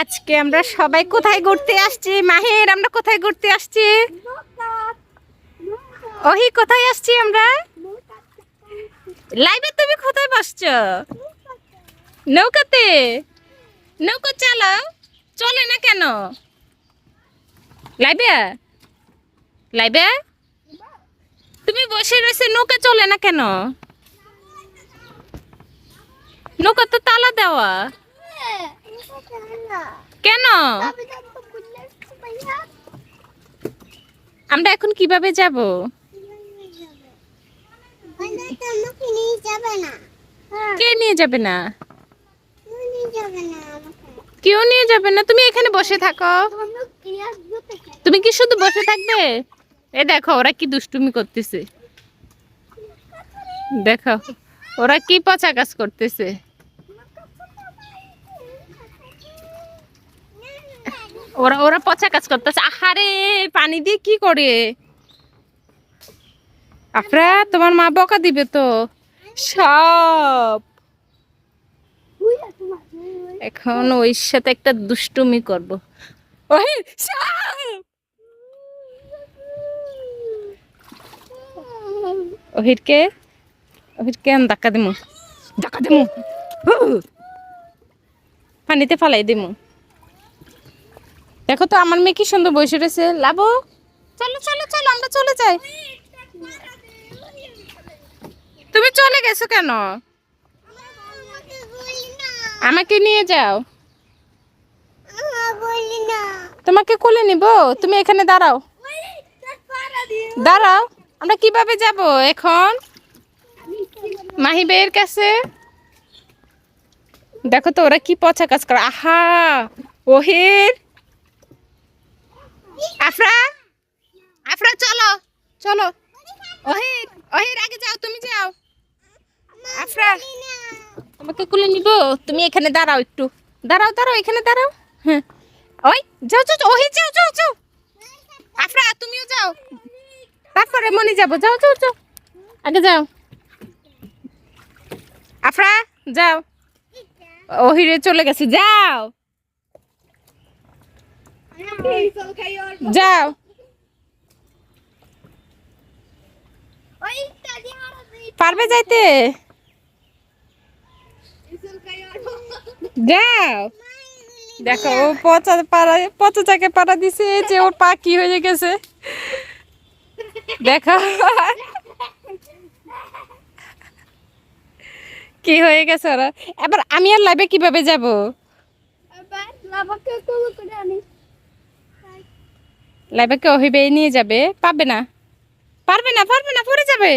আজকে আমরা সবাই কোথায় ঘুরতে আসছি? মাহির, আমরা কোথায় ঘুরতে আসছি? ওহি, কোথায় আসছি আমরা? লাইভে তুমি কোথায় বসছো? নৌকাতে। নৌকা চালাও, চলে না কেন? লাইভে লাইভে তুমি বসে রয়েছে, নৌকা চলে না কেন? নৌকা তো তালা দেওয়া। কেন? আমরা এখন কিভাবে যাব? কে নিয়ে যাবে না? কেউ নিয়ে যাবে না, তুমি এখানে বসে থাকো। তুমি কি শুধু বসে থাকবে? এ দেখো ওরা কি দুষ্টুমি করতেছে, দেখো ওরা কি পচা কাজ করতেছে। ওরা ওরা পচা কাজ করতেছে। আহারে, পানি দিয়ে কি করে? আফরা, তোমার মা বকা দিবে তো। সব এখন ওই সাথে একটা দুষ্টুমি করব। ওই ওহিরকে ওহিরকে ধাক্কা দিমু, ধাক্কা দিমু, পানিতে ফালাই দিমু। দেখো তো আমার মেয়ে কি সুন্দর বসে রয়েছে। লাবো, চলো চলো চলো, আমরা চলে যাই। তুমি চলে গেছো কেন? আমাকে নিয়ে যাও। তোমাকে কোলে নিব, তুমি এখানে দাঁড়াও। দাঁড়াও, আমরা কিভাবে যাব এখন? মাহি বের কাছে দেখো তো ওরা কি পচা কাজ করে। আহা, ওহির, আফরা, আফরা চলো চলো। ওহির, ওহির আগে যাও, তুমি যাও। আফরা, তোমাকে কোলে নিব, তুমি এখানে দাঁড়াও একটু। দাঁড়াও দাঁড়াও, এখানে দাঁড়াও। হ্যাঁ, ওই যাও যাও, ওহির যাও যাও যাও। আফরা তুমিও যাও, তারপরে মনি যাবো। যাও যাও যাও, আগে যাও। আফরা যাও, ওহিরে চলে গেছে, যাও যাও। পারবে যাইতে? যাও। দেখো ও পচা জায়গায় পাড়া দিছে, যে ওর পা কি হয়ে গেছে দেখো কি হয়ে গেছে ওরা। এবার আমি আর লাইভে কিভাবে যাব? লাইভে কে ওহিবে নিয়ে যাবে? পাবে না, পারবে না, পারবে না, পড়ে যাবে।